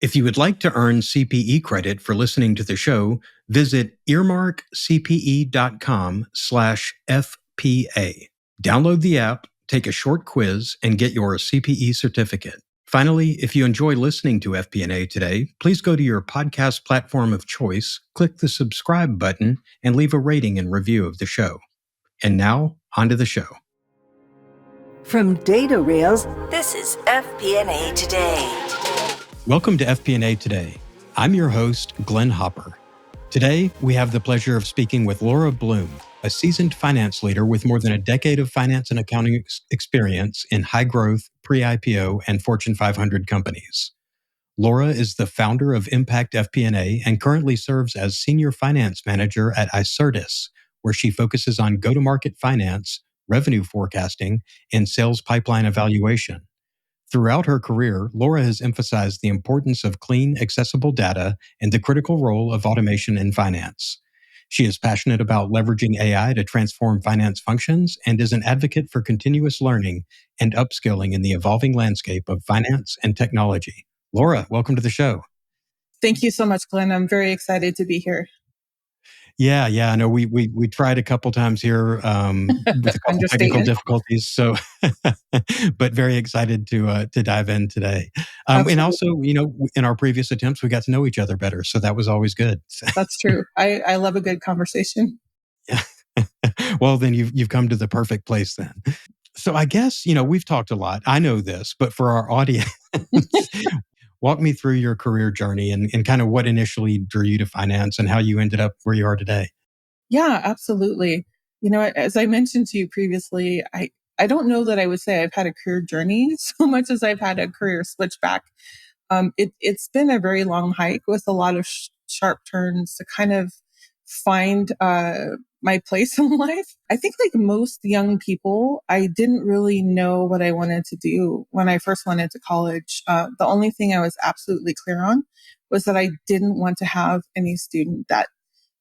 If you would like to earn CPE credit for listening to the show, visit earmarkcpe.com/FPA. Download the app, take a short quiz, and get your CPE certificate. Finally, if you enjoy listening to FP&A today, please go to your podcast platform of choice, click the subscribe button, and leave a rating and review of the show. And now, on to the show. From Data Rails, this is FP&A Today. Welcome to FP&A Today. I'm your host, Glenn Hopper. Today, we have the pleasure of speaking with Laura Bloom, a seasoned finance leader with more than a decade of finance and accounting experience in high-growth, pre-IPO, and Fortune 500 companies. Laura is the founder of Impact FP&A and currently serves as Senior Finance Manager at Icertis, where she focuses on go-to-market finance, revenue forecasting, and sales pipeline evaluation. Throughout her career, Laura has emphasized the importance of clean, accessible data and the critical role of automation in finance. She is passionate about leveraging AI to transform finance functions and is an advocate for continuous learning and upskilling in the evolving landscape of finance and technology. Laura, welcome to the show. Thank you so much, Glenn. I'm very excited to be here. Yeah. I know we tried a couple times here with a couple technical difficulties. So, but very excited to dive in today. And also, in our previous attempts, we got to know each other better, so that was always good. That's true. I love a good conversation. Yeah. Well, then you've come to the perfect place then. So I guess we've talked a lot. I know this, but for our audience. Walk me through your career journey and kind of what initially drew you to finance and how you ended up where you are today. Yeah, absolutely. As I mentioned to you previously, I don't know that I would say I've had a career journey so much as I've had a career switchback. It's been a very long hike with a lot of sharp turns to kind of find my place in life. I think like most young people, I didn't really know what I wanted to do when I first went into college. The only thing I was absolutely clear on was that I didn't want to have any student debt.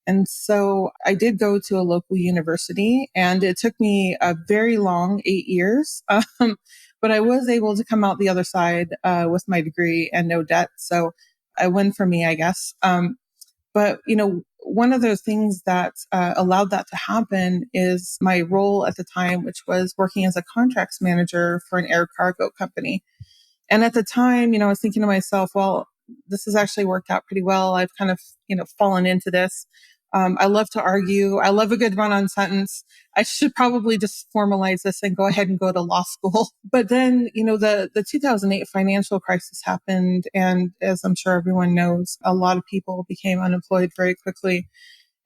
And so I did go to a local university, and it took me a very long 8 years. But I was able to come out the other side with my degree and no debt. So a win for me, I guess. But one of the things that allowed that to happen is my role at the time, which was working as a contracts manager for an air cargo company. And at the time, I was thinking to myself, well, this has actually worked out pretty well. I've kind of, fallen into this. I love to argue. I love a good run-on sentence. I should probably just formalize this and go ahead and go to law school. But then, the 2008 financial crisis happened. And as I'm sure everyone knows, a lot of people became unemployed very quickly.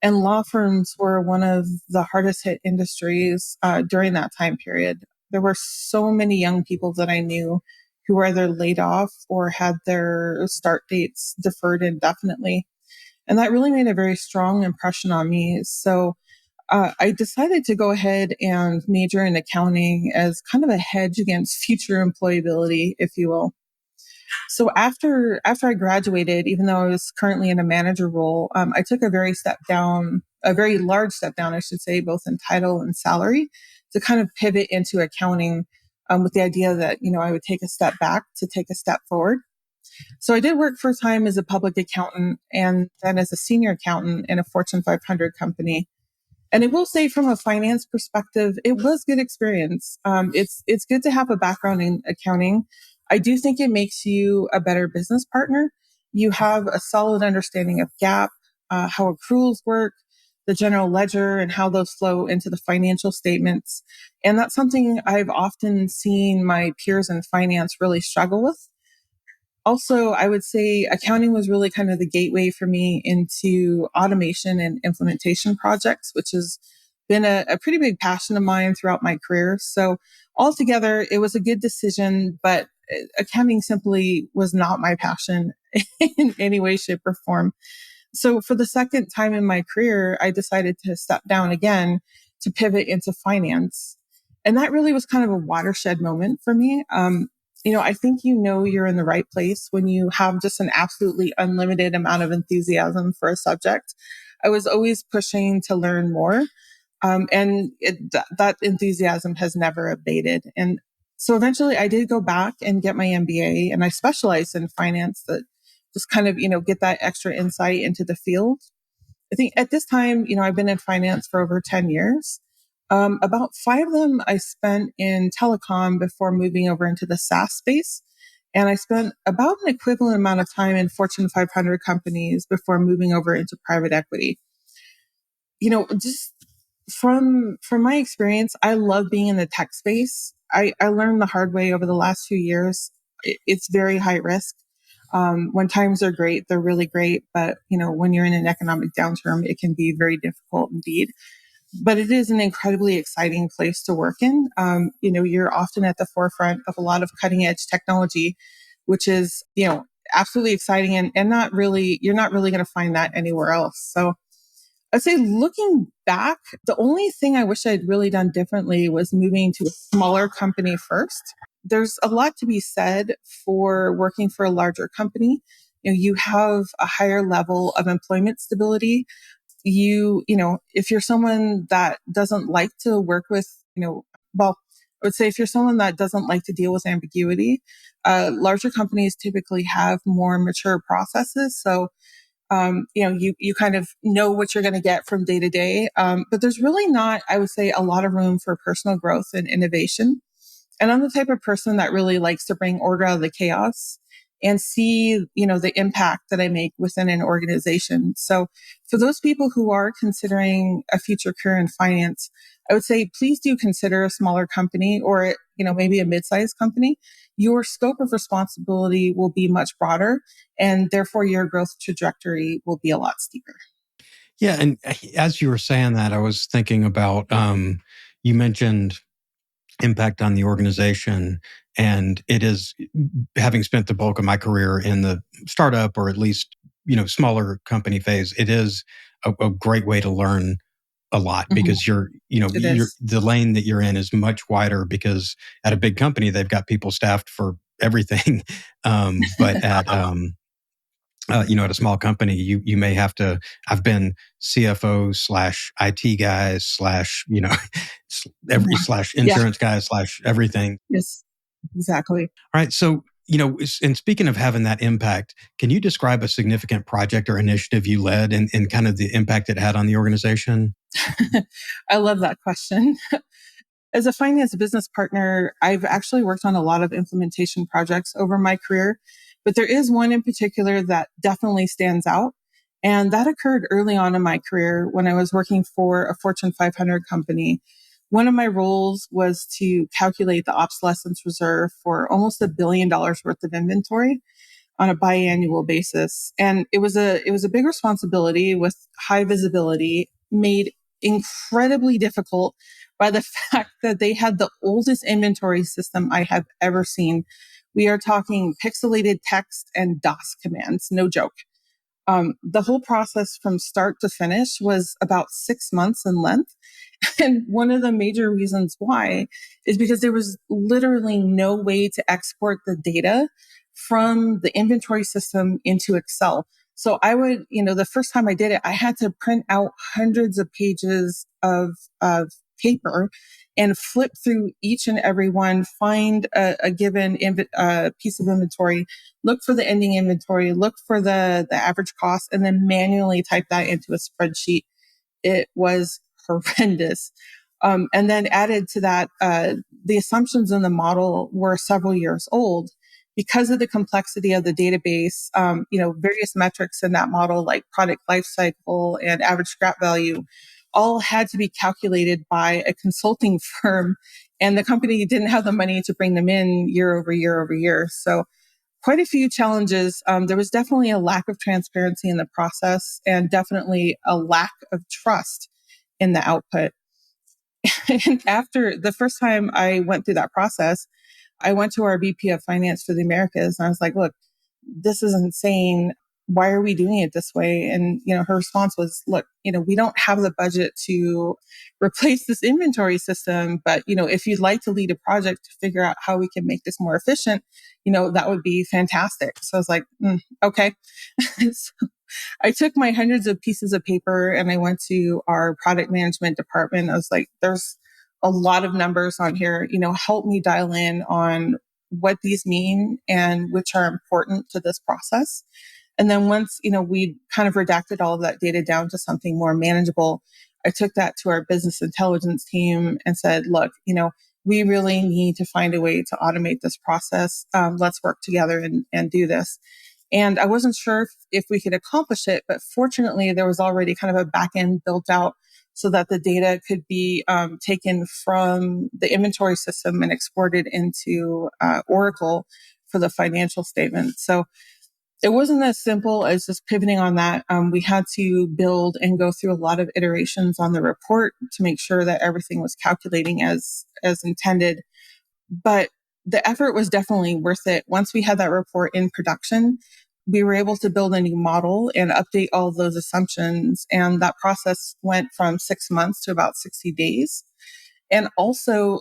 And law firms were one of the hardest hit industries during that time period. There were so many young people that I knew who were either laid off or had their start dates deferred indefinitely. And that really made a very strong impression on me. So I decided to go ahead and major in accounting as kind of a hedge against future employability, if you will. So after I graduated, even though I was currently in a manager role, I took a very large step down, I should say, both in title and salary, to kind of pivot into accounting with the idea that, I would take a step back to take a step forward. So I did work for a time as a public accountant and then as a senior accountant in a Fortune 500 company. And I will say from a finance perspective, it was good experience. It's good to have a background in accounting. I do think it makes you a better business partner. You have a solid understanding of GAAP, how accruals work, the general ledger, and how those flow into the financial statements. And that's something I've often seen my peers in finance really struggle with. Also, I would say accounting was really kind of the gateway for me into automation and implementation projects, which has been a pretty big passion of mine throughout my career. So altogether, it was a good decision, but accounting simply was not my passion in any way, shape, or form. So for the second time in my career, I decided to step down again to pivot into finance. And that really was kind of a watershed moment for me. I think you're in the right place when you have just an absolutely unlimited amount of enthusiasm for a subject. I was always pushing to learn more. That enthusiasm has never abated. And so eventually I did go back and get my MBA, and I specialized in finance. The just kind of, get that extra insight into the field. I think at this time, I've been in finance for over 10 years. About 5 of them I spent in telecom before moving over into the Saas space. And I spent about an equivalent amount of time in Fortune 500 companies before moving over into private equity. Just from my experience, I love being in the tech space. I learned the hard way over the last few years. It's very high risk. When times are great, they're really great. But, when you're in an economic downturn, it can be very difficult indeed. But it is an incredibly exciting place to work in. You're often at the forefront of a lot of cutting edge technology, which is, absolutely exciting and you're not really going to find that anywhere else. So I'd say looking back, the only thing I wish I'd really done differently was moving to a smaller company first. There's a lot to be said for working for a larger company. You have a higher level of employment stability. If you're someone that doesn't like to work with, I would say if you're someone that doesn't like to deal with ambiguity, larger companies typically have more mature processes. So you kind of know what you're going to get from day to day. But there's really not, I would say, a lot of room for personal growth and innovation. And I'm the type of person that really likes to bring order out of the chaos and see, the impact that I make within an organization. So for those people who are considering a future career in finance, I would say, please do consider a smaller company or, maybe a mid-sized company. Your scope of responsibility will be much broader and therefore your growth trajectory will be a lot steeper. Yeah. And as you were saying that, I was thinking about, you mentioned impact on the organization. And it is, having spent the bulk of my career in the startup or at least, smaller company phase, it is a great way to learn a lot because the lane that you're in is much wider because at a big company, they've got people staffed for everything. But at, at a small company, you may have to. I've been CFO / IT guys / insurance guys / everything. Yes, exactly. All right. So, and speaking of having that impact, can you describe a significant project or initiative you led and kind of the impact it had on the organization? I love that question. As a finance business partner, I've actually worked on a lot of implementation projects over my career, but there is one in particular that definitely stands out. And that occurred early on in my career when I was working for a Fortune 500 company. One of my roles was to calculate the obsolescence reserve for almost $1 billion worth of inventory on a biannual basis. And it was a big responsibility with high visibility, made incredibly difficult by the fact that they had the oldest inventory system I have ever seen. We are talking pixelated text and DOS commands, no joke. The whole process from start to finish was about 6 months in length. And one of the major reasons why is because there was literally no way to export the data from the inventory system into Excel. So I would, the first time I did it, I had to print out hundreds of pages of paper and flip through each and every one, find a given piece of inventory, look for the ending inventory, look for the average cost, and then manually type that into a spreadsheet. It was horrendous. And then added to that, the assumptions in the model were several years old. Because of the complexity of the database, various metrics in that model, like product life cycle and average scrap value, all had to be calculated by a consulting firm. And the company didn't have the money to bring them in year over year over year. So quite a few challenges. There was definitely a lack of transparency in the process and definitely a lack of trust in the output. And after the first time I went through that process, I went to our VP of finance for the Americas and I was like, look, this is insane. Why are we doing it this way? And, her response was, look, we don't have the budget to replace this inventory system. But, if you'd like to lead a project to figure out how we can make this more efficient, that would be fantastic. So I was like, okay. So I took my hundreds of pieces of paper and I went to our product management department. I was like, there's a lot of numbers on here, help me dial in on what these mean and which are important to this process. And then once, we kind of redacted all of that data down to something more manageable, I took that to our business intelligence team and said, look, we really need to find a way to automate this process. Let's work together and do this. And I wasn't sure if we could accomplish it, but fortunately, there was already kind of a back end built out so that the data could be taken from the inventory system and exported into Oracle for the financial statement. So it wasn't as simple as just pivoting on that. We had to build and go through a lot of iterations on the report to make sure that everything was calculating as intended. But the effort was definitely worth it. Once we had that report in production, we were able to build a new model and update all of those assumptions. And that process went from 6 months to about 60 days. And also,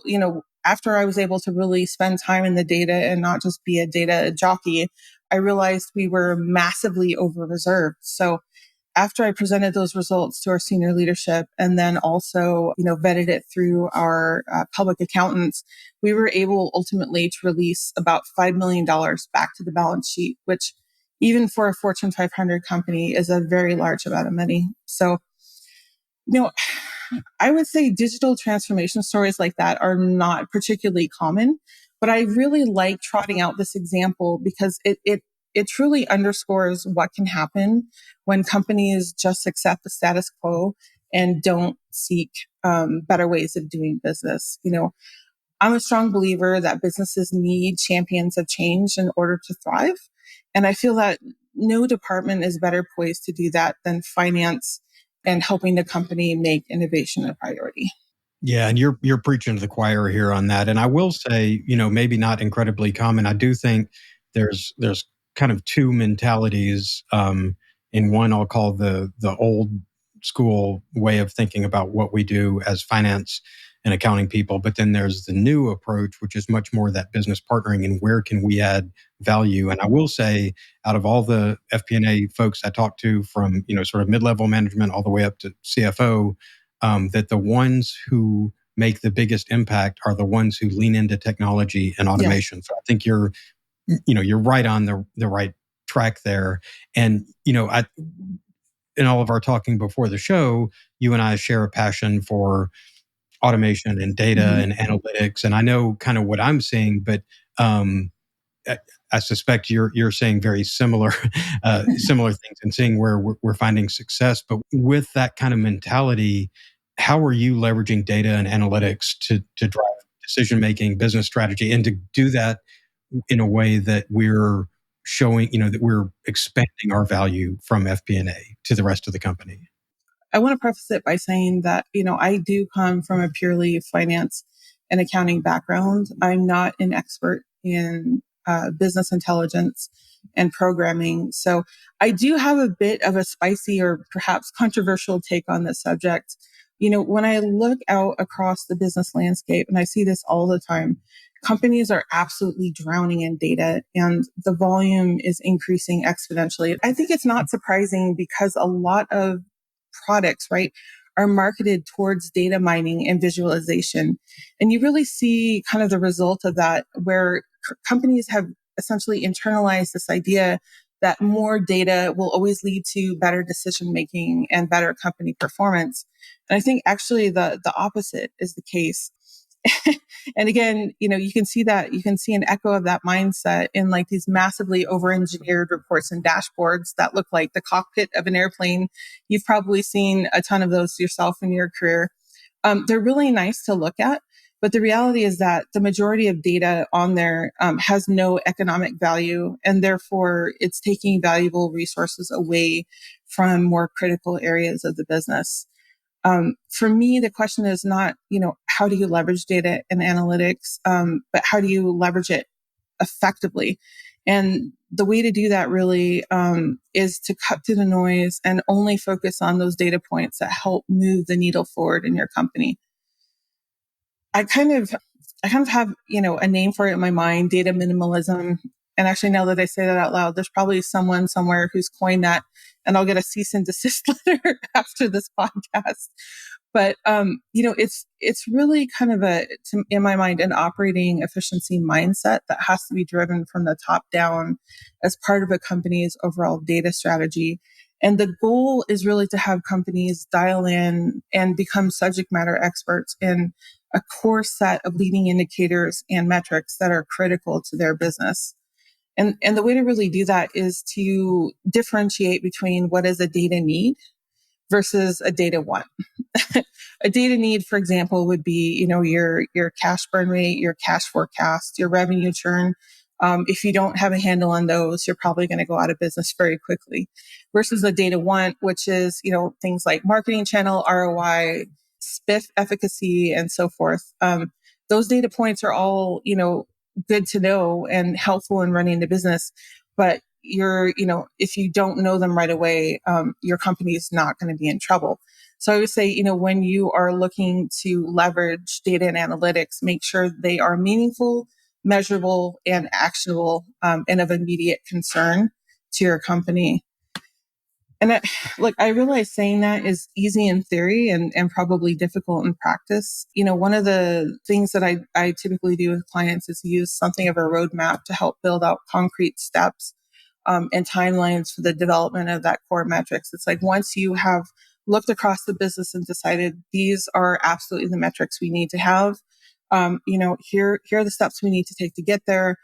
after I was able to really spend time in the data and not just be a data jockey, I realized we were massively over reserved. So after I presented those results to our senior leadership and then also, vetted it through our public accountants, we were able ultimately to release about $5 million back to the balance sheet, which even for a Fortune 500 company is a very large amount of money. So, I would say digital transformation stories like that are not particularly common, but I really like trotting out this example because it truly underscores what can happen when companies just accept the status quo and don't seek better ways of doing business. I'm a strong believer that businesses need champions of change in order to thrive. And I feel that no department is better poised to do that than finance and helping the company make innovation a priority. Yeah, and you're preaching to the choir here on that. And I will say, maybe not incredibly common. I do think there's kind of two mentalities. In one, I'll call the old school way of thinking about what we do as finance and accounting people. But then there's the new approach, which is much more that business partnering and where can we add value. And I will say, out of all the FP&A folks I talked to, from sort of mid-level management all the way up to CFO, that the ones who make the biggest impact are the ones who lean into technology and automation. Yes. So I think you're right on the right track there. And in all of our talking before the show, you and I share a passion for automation and data and analytics. And I know kind of what I'm seeing, but I I suspect you're saying very similar similar things and seeing where we're finding success. But with that kind of mentality, how are you leveraging data and analytics to drive decision making, business strategy, and to do that in a way that we're showing, that we're expanding our value from FP&A to the rest of the company? I want to preface it by saying that, I do come from a purely finance and accounting background. I'm not an expert in business intelligence and programming. So I do have a bit of a spicy or perhaps controversial take on this subject. When I look out across the business landscape, and I see this all the time, companies are absolutely drowning in data and the volume is increasing exponentially. I think it's not surprising because a lot of products, right, are marketed towards data mining and visualization. And you really see kind of the result of that, where companies have essentially internalized this idea that more data will always lead to better decision making and better company performance. And I think actually the opposite is the case. And again, you can see an echo of that mindset in like these massively over-engineered reports and dashboards that look like the cockpit of an airplane. You've probably seen a ton of those yourself in your career. They're really nice to look at, but the reality is that the majority of data on there has no economic value, and therefore it's taking valuable resources away from more critical areas of the business. For me, the question is not, how do you leverage data and analytics, but how do you leverage it effectively? And the way to do that really is to cut through the noise and only focus on those data points that help move the needle forward in your company. I kind of have, a name for it in my mind, data minimalism. And actually, now that I say that out loud, there's probably someone somewhere who's coined that, and I'll get a cease and desist letter after this podcast. But it's really kind of in my mind, an operating efficiency mindset that has to be driven from the top down as part of a company's overall data strategy. And the goal is really to have companies dial in and become subject matter experts in a core set of leading indicators and metrics that are critical to their business. And the way to really do that is to differentiate between what is a data need versus a data want. A data need, for example, would be, your cash burn rate, your cash forecast, your revenue churn. If you don't have a handle on those, you're probably going to go out of business very quickly. Versus a data want, which is, things like marketing channel, ROI, spiff efficacy, and so forth. Those data points are all, good to know and helpful in running the business. But if you don't know them right away, your company is not going to be in trouble. So I would say, when you are looking to leverage data and analytics, make sure they are meaningful, measurable, and actionable, and of immediate concern to your company. And I realize saying that is easy in theory and probably difficult in practice. One of the things that I typically do with clients is use something of a roadmap to help build out concrete steps and timelines for the development of that core metrics. It's like once you have looked across the business and decided these are absolutely the metrics we need to have, here are the steps we need to take to get there.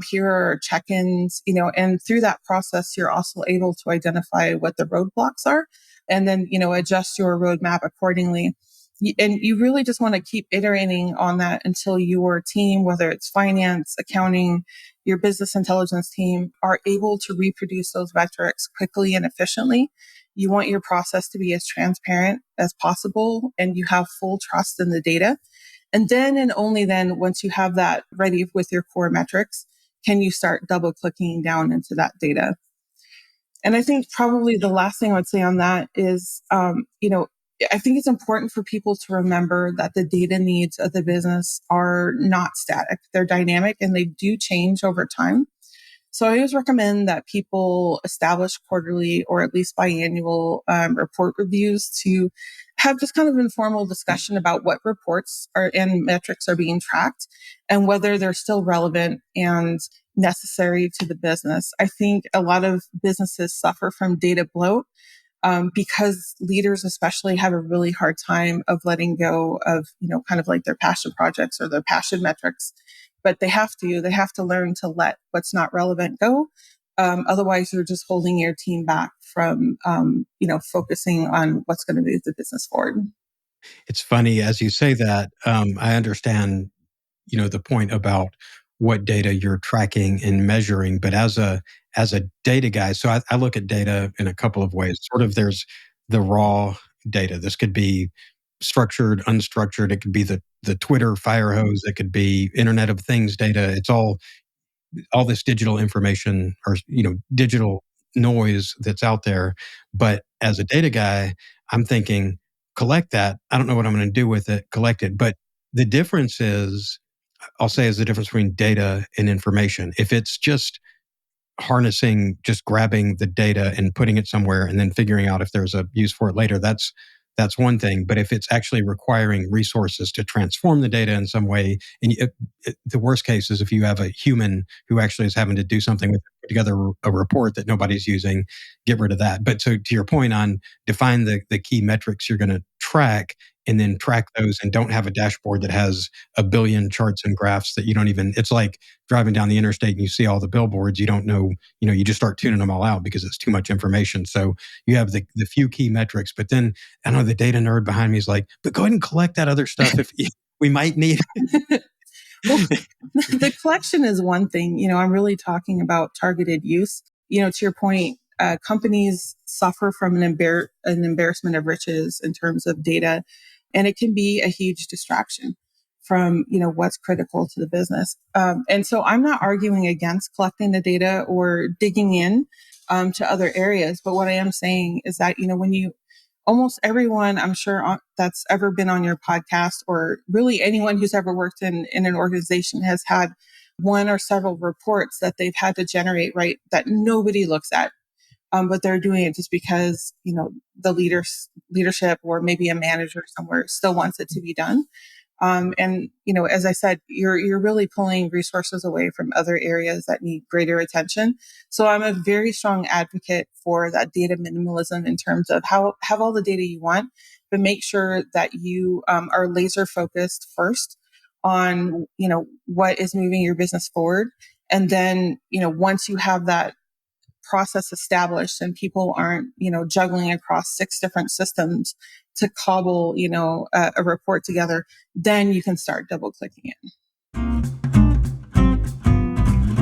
Here are check-ins, and through that process, you're also able to identify what the roadblocks are and then, adjust your roadmap accordingly. And you really just want to keep iterating on that until your team, whether it's finance, accounting, your business intelligence team, are able to reproduce those metrics quickly and efficiently. You want your process to be as transparent as possible, and you have full trust in the data. And then and only then, once you have that ready with your core metrics, can you start double clicking down into that data. And I think probably the last thing I would say on that is, I think it's important for people to remember that the data needs of the business are not static. They're dynamic and they do change over time. So I always recommend that people establish quarterly or at least biannual report reviews to have just kind of informal discussion about what reports and metrics are being tracked and whether they're still relevant and necessary to the business. I think a lot of businesses suffer from data bloat because leaders especially have a really hard time of letting go of, kind of like their passion projects or their passion metrics. But they have to learn to let what's not relevant go. Otherwise, you're just holding your team back from, focusing on what's going to move the business forward. It's funny as you say that. I understand, the point about what data you're tracking and measuring, but as a data guy, so I look at data in a couple of ways. Sort of, there's the raw data. This could be structured, unstructured. It could be the Twitter fire hose. It could be Internet of Things data. It's all this digital information or digital noise that's out there. But as a data guy, I'm thinking, collect that. I don't know what I'm going to do with it. Collect it. But the difference is, I'll say, is the difference between data and information. If it's just harnessing, just grabbing the data and putting it somewhere and then figuring out if there's a use for it later, that's one thing. But if it's actually requiring resources to transform the data in some way, and the worst case is if you have a human who actually is having to do something with, put together a report that nobody's using, get rid of that. But so to your point on define the key metrics you're going to track, and then track those, and don't have a dashboard that has a billion charts and graphs that you don't even, it's like driving down the interstate and you see all the billboards, you don't know, you just start tuning them all out because it's too much information. So you have the few key metrics, but then I know the data nerd behind me is like, but go ahead and collect that other stuff if we might need. Well, the collection is one thing. I'm really talking about targeted use. To your point, companies suffer from an embarrassment of riches in terms of data, and it can be a huge distraction from what's critical to the business. And so I'm not arguing against collecting the data or digging in to other areas, but what I am saying is that when you almost everyone, I'm sure, that's ever been on your podcast, or really anyone who's ever worked in an organization, has had one or several reports that they've had to generate, right, that nobody looks at. but they're doing it just because, the leadership or maybe a manager somewhere still wants it to be done. And, as I said, you're really pulling resources away from other areas that need greater attention. So I'm a very strong advocate for that data minimalism in terms of have all the data you want, but make sure that you are laser focused first on, what is moving your business forward. And then, once you have that process established and people aren't, juggling across 6 different systems to cobble, a report together, then you can start double clicking it.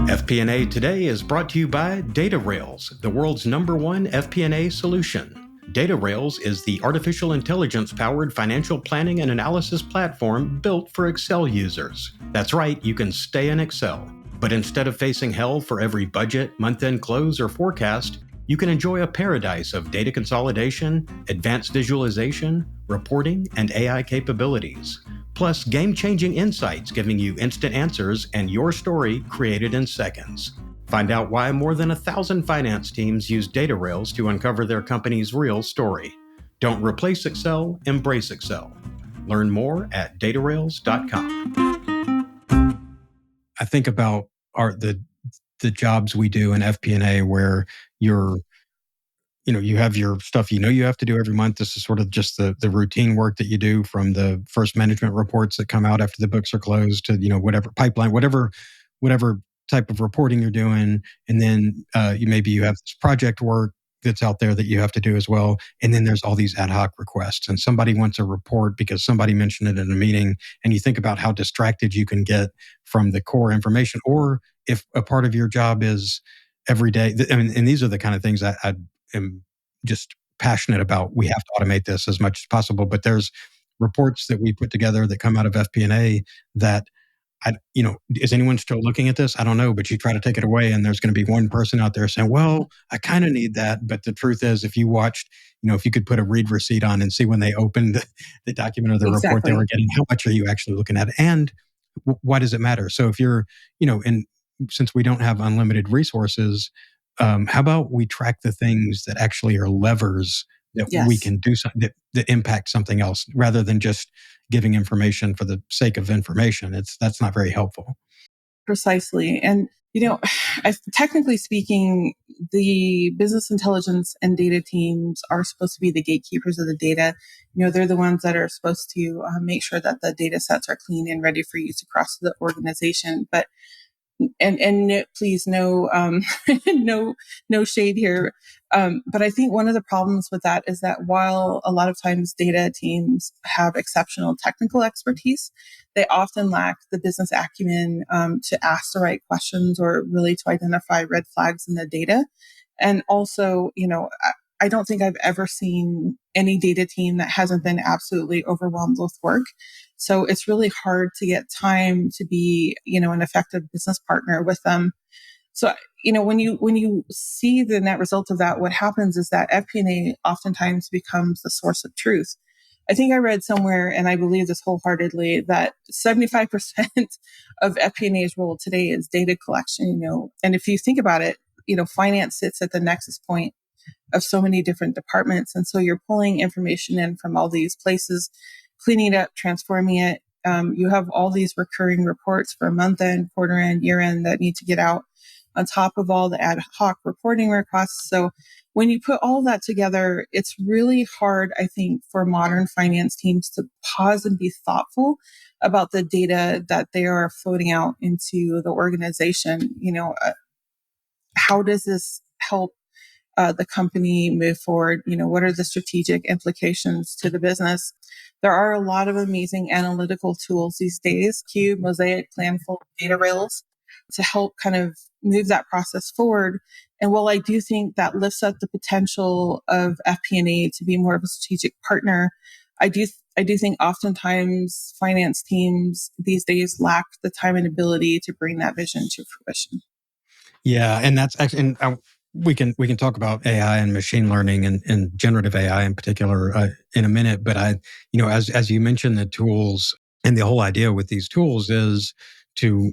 FP&A Today is brought to you by DataRails, the world's #1 FP&A solution. DataRails is the artificial intelligence-powered financial planning and analysis platform built for Excel users. That's right, you can stay in Excel. But instead of facing hell for every budget, month-end close, or forecast, you can enjoy a paradise of data consolidation, advanced visualization, reporting, and AI capabilities. Plus, game-changing insights giving you instant answers and your story created in seconds. Find out why more than 1,000 finance teams use DataRails to uncover their company's real story. Don't replace Excel, embrace Excel. Learn more at datarails.com. I think about the jobs we do in FP&A where you have your stuff you have to do every month. This is sort of just the routine work that you do, from the first management reports that come out after the books are closed to, whatever pipeline, whatever type of reporting you're doing. And then you have this project work that's out there that you have to do as well. And then there's all these ad hoc requests, and somebody wants a report because somebody mentioned it in a meeting, and you think about how distracted you can get from the core information. Or if a part of your job is every day, and these are the kind of things I am just passionate about. We have to automate this as much as possible, but there's reports that we put together that come out of FP&A that is anyone still looking at this? I don't know, but you try to take it away, and there's going to be one person out there saying, well, I kind of need that. But the truth is, if you watched, if you could put a read receipt on and see when they opened the document or the report they were getting, how much are you actually looking at? And why does it matter? So if you're, and since we don't have unlimited resources, how about we track the things that actually are levers that we can do something that impact something else, rather than just giving information for the sake of information. That's not very helpful. Precisely. And, technically speaking, the business intelligence and data teams are supposed to be the gatekeepers of the data. They're the ones that are supposed to make sure that the data sets are clean and ready for use across the organization. But and please, no no shade here. But I think one of the problems with that is that while a lot of times data teams have exceptional technical expertise, they often lack the business acumen to ask the right questions or really to identify red flags in the data. And also, I don't think I've ever seen any data team that hasn't been absolutely overwhelmed with work. So it's really hard to get time to be, an effective business partner with them. So, when you see the net result of that, what happens is that FP&A oftentimes becomes the source of truth. I think I read somewhere, and I believe this wholeheartedly, that 75% of FP&A's role today is data collection, and if you think about it, finance sits at the nexus point of so many different departments. And so you're pulling information in from all these places, cleaning it up, transforming it. You have all these recurring reports for month end, quarter end, year end that need to get out on top of all the ad hoc reporting requests. So when you put all that together, it's really hard, I think, for modern finance teams to pause and be thoughtful about the data that they are floating out into the organization. How does this help the company move forward? What are the strategic implications to the business? There are a lot of amazing analytical tools these days, Cube, Mosaic, Planful, DataRails, to help kind of move that process forward. And while I do think that lifts up the potential of FP&A to be more of a strategic partner, I do think oftentimes finance teams these days lack the time and ability to bring that vision to fruition. Yeah, and that's actually, and we can talk about AI and machine learning and generative AI in particular in a minute. But as you mentioned, the tools, and the whole idea with these tools is to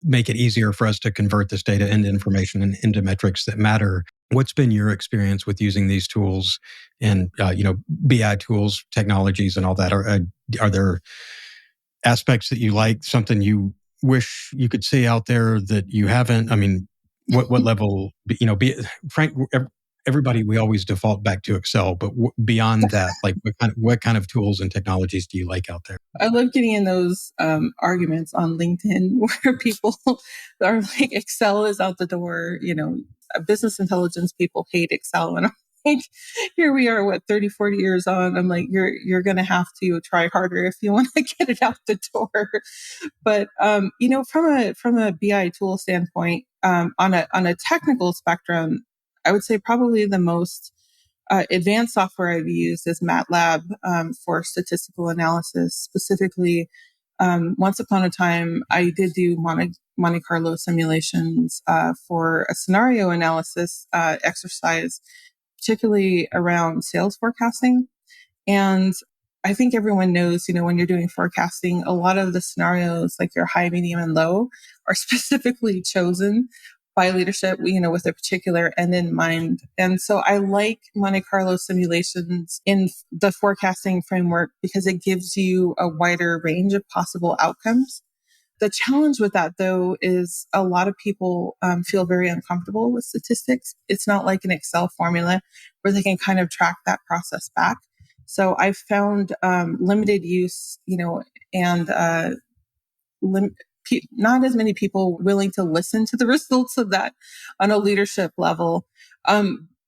make it easier for us to convert this data into information and into metrics that matter. What's been your experience with using these tools and BI tools, technologies, and all that? Are there aspects that you like? Something you wish you could see out there that you haven't? I mean, what level? Frank, everybody, we always default back to Excel, but beyond that, like what kind of tools and technologies do you like out there? I love getting in those arguments on LinkedIn where people are like, Excel is out the door. Business intelligence people hate Excel. And I'm like, here we are, 30, 40 years on. I'm like, you're going to have to try harder if you want to get it out the door. But, from a BI tool standpoint, on a technical spectrum, I would say probably the most advanced software I've used is MATLAB for statistical analysis. Specifically, once upon a time, I did do Monte Carlo simulations for a scenario analysis exercise, particularly around sales forecasting. And I think everyone knows, when you're doing forecasting, a lot of the scenarios, like your high, medium, and low, are specifically chosen by leadership, with a particular end in mind. And so I like Monte Carlo simulations in the forecasting framework because it gives you a wider range of possible outcomes. The challenge with that, though, is a lot of people feel very uncomfortable with statistics. It's not like an Excel formula where they can kind of track that process back. So I've found limited use, and not as many people willing to listen to the results of that on a leadership level.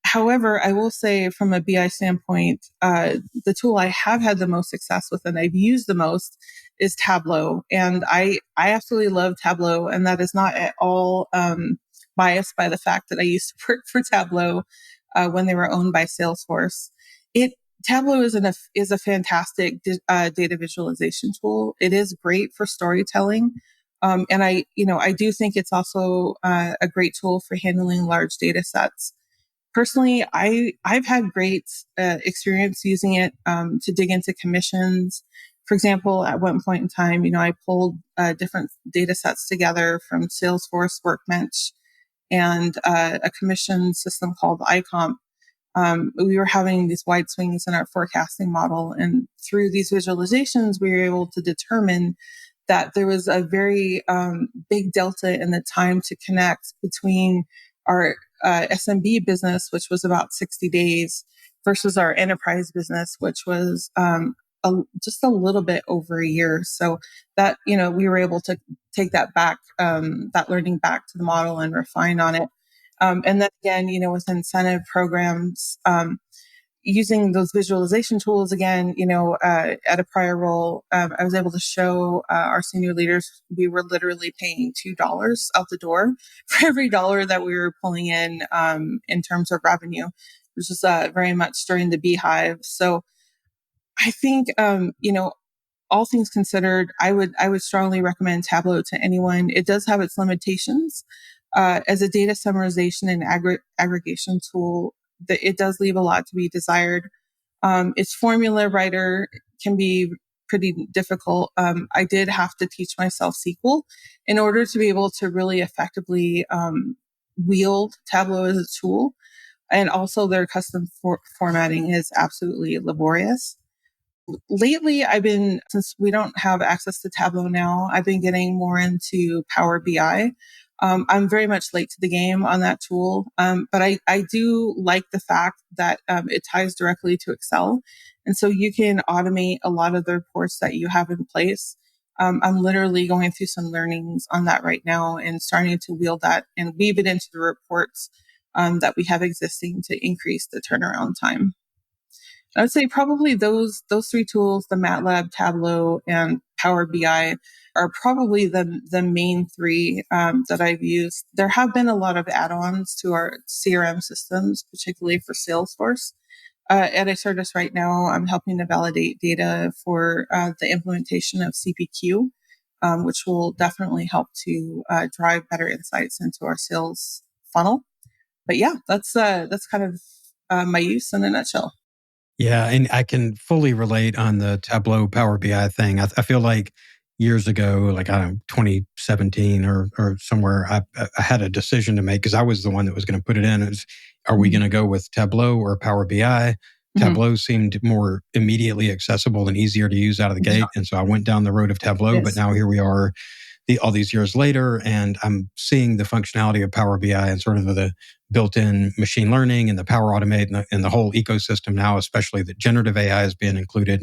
However, I will say from a BI standpoint, the tool I have had the most success with and I've used the most is Tableau. And I absolutely love Tableau. And that is not at all biased by the fact that I used to work for Tableau when they were owned by Salesforce. Tableau is a fantastic data visualization tool. It is great for storytelling. And I do think it's also a great tool for handling large data sets. Personally, I've had great experience using it to dig into commissions. For example, at one point in time, I pulled different data sets together from Salesforce Workbench and a commission system called ICOMP. We were having these wide swings in our forecasting model. And through these visualizations, we were able to determine that there was a very big delta in the time to connect between our SMB business, which was about 60 days, versus our enterprise business, which was just a little bit over a year. So that, we were able to take that back, that learning back to the model and refine on it. And then again, with incentive programs, using those visualization tools again, at a prior role, I was able to show our senior leaders we were literally paying $2 out the door for every dollar that we were pulling in terms of revenue, which is very much during the beehive. So I think, all things considered, I would strongly recommend Tableau to anyone. It does have its limitations. As a data summarization and aggregation tool, it does leave a lot to be desired. Its formula writer can be pretty difficult. I did have to teach myself SQL in order to be able to really effectively wield Tableau as a tool. And also their custom formatting is absolutely laborious. Lately, since we don't have access to Tableau now, I've been getting more into Power BI. I'm very much late to the game on that tool, but I do like the fact that it ties directly to Excel. And so you can automate a lot of the reports that you have in place. I'm literally going through some learnings on that right now and starting to wield that and weave it into the reports that we have existing to increase the turnaround time. I would say probably those three tools, the MATLAB, Tableau, and Power BI, are probably the main three that I've used. There have been a lot of add-ons to our CRM systems, particularly for Salesforce. At Icertis right now, I'm helping to validate data for the implementation of CPQ, which will definitely help to drive better insights into our sales funnel. But yeah, that's kind of my use in a nutshell. Yeah, and I can fully relate on the Tableau Power BI thing. I feel like years ago, like I don't know, 2017 or somewhere, I had a decision to make because I was the one that was going to put it in. Are we going to go with Tableau or Power BI? Tableau seemed more immediately accessible and easier to use out of the gate. And so I went down the road of Tableau, but now here we are all these years later, and I'm seeing the functionality of Power BI and sort of the built-in machine learning and the Power Automate and the whole ecosystem now, especially that generative AI is being included.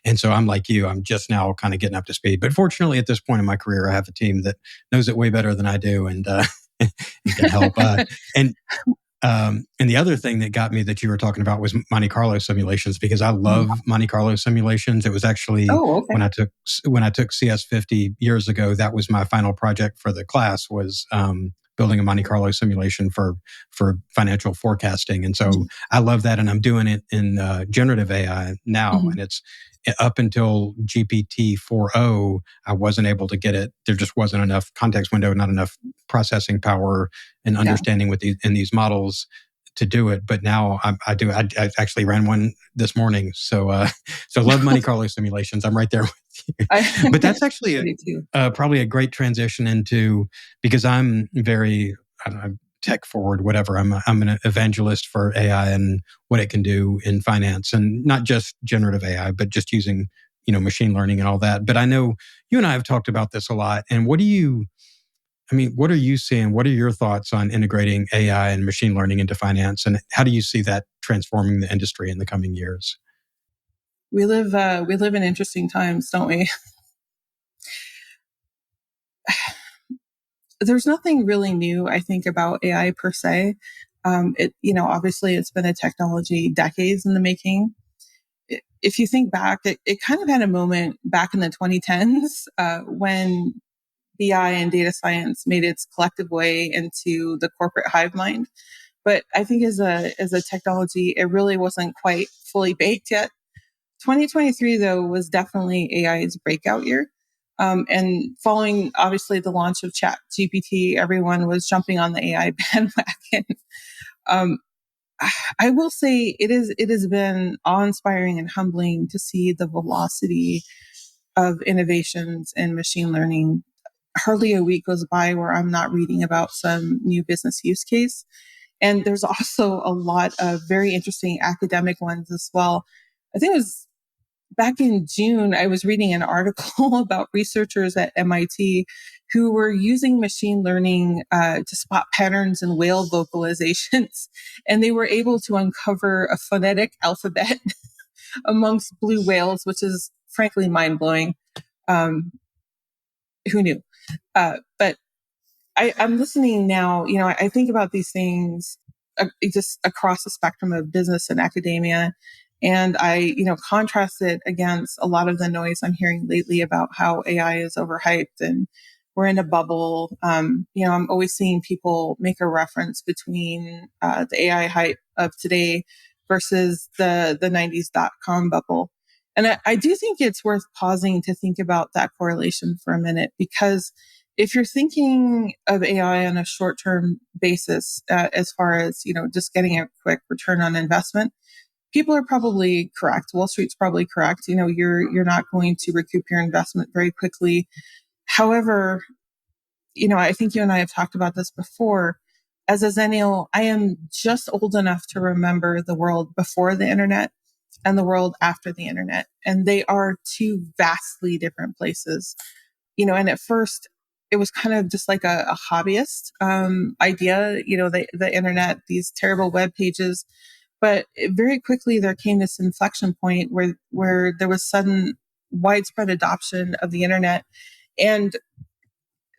And so I'm like you, I'm just now kind of getting up to speed. But fortunately, at this point in my career, I have a team that knows it way better than I do and can help. And and the other thing that got me that you were talking about was Monte Carlo simulations, because I love Monte Carlo simulations. It was actually when I took CS50 years ago, that was my final project for the class, was building a Monte Carlo simulation for financial forecasting. And so I love that, and I'm doing it in generative AI now, and it's up until GPT 4.0, I wasn't able to get it. There just wasn't enough context window, not enough processing power and understanding with these models to do it. But now I do. I actually ran one this morning. So love Monte Carlo simulations. I'm right there with you. But that's actually probably a great transition into, because I'm very, I don't know, tech forward, whatever. I'm an evangelist for AI and what it can do in finance, and not just generative AI, but just using, machine learning and all that. But I know you and I have talked about this a lot. And what are you seeing? What are your thoughts on integrating AI and machine learning into finance? And how do you see that transforming the industry in the coming years? We live in interesting times, don't we? There's nothing really new, I think, about AI per se. Obviously it's been a technology decades in the making. If you think back, it kind of had a moment back in the 2010s when BI and data science made its collective way into the corporate hive mind. But I think as a technology, it really wasn't quite fully baked yet. 2023, though, was definitely AI's breakout year. And following, obviously, the launch of Chat GPT, everyone was jumping on the AI bandwagon. I will say it has been awe-inspiring and humbling to see the velocity of innovations in machine learning. Hardly a week goes by where I'm not reading about some new business use case. And there's also a lot of very interesting academic ones as well. I think it was back in June, I was reading an article about researchers at MIT who were using machine learning to spot patterns in whale vocalizations. And they were able to uncover a phonetic alphabet amongst blue whales, which is frankly mind-blowing. Who knew? But I'm listening now, I think about these things just across the spectrum of business and academia. And I, contrast it against a lot of the noise I'm hearing lately about how AI is overhyped and we're in a bubble. I'm always seeing people make a reference between the AI hype of today versus the 90s .com bubble. And I do think it's worth pausing to think about that correlation for a minute, because if you're thinking of AI on a short-term basis, as far as, just getting a quick return on investment, people are probably correct. Wall Street's probably correct. You're not going to recoup your investment very quickly. However, I think you and I have talked about this before. As a Zennial, I am just old enough to remember the world before the internet and the world after the internet. And they are two vastly different places. And at first it was kind of just like a hobbyist idea, the internet, these terrible web pages. But very quickly there came this inflection point where there was sudden widespread adoption of the internet. And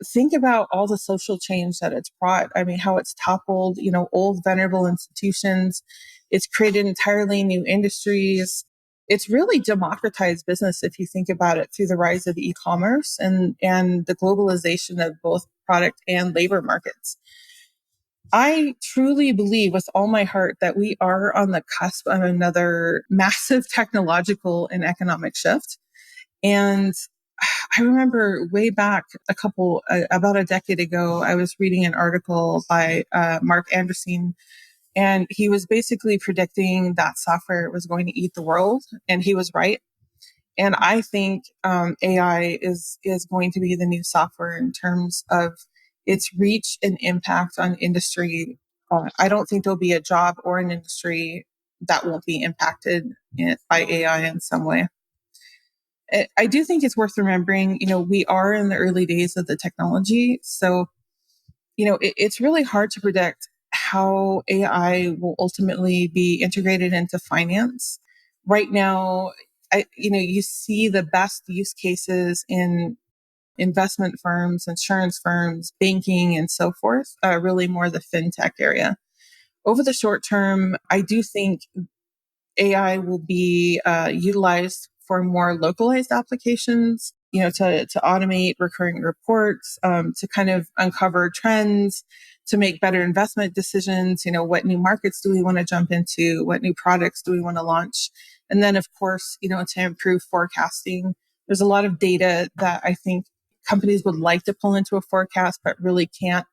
think about all the social change that it's brought. I mean, how it's toppled, old venerable institutions. It's created entirely new industries. It's really democratized business if you think about it through the rise of e-commerce and the globalization of both product and labor markets. I truly believe with all my heart that we are on the cusp of another massive technological and economic shift. And I remember way back about a decade ago, I was reading an article by Mark Anderson, and he was basically predicting that software was going to eat the world. And he was right. And I think AI is going to be the new software in terms of its reach and impact on industry. I don't think there'll be a job or an industry that won't be impacted by AI in some way. I do think it's worth remembering, we are in the early days of the technology. So, it's really hard to predict how AI will ultimately be integrated into finance. Right now, you see the best use cases in investment firms, insurance firms, banking, and so forth, really more the fintech area. Over the short term, I do think AI will be utilized for more localized applications, to automate recurring reports, to kind of uncover trends, to make better investment decisions. What new markets do we want to jump into? What new products do we want to launch? And then, of course, to improve forecasting. There's a lot of data that I think companies would like to pull into a forecast, but really can't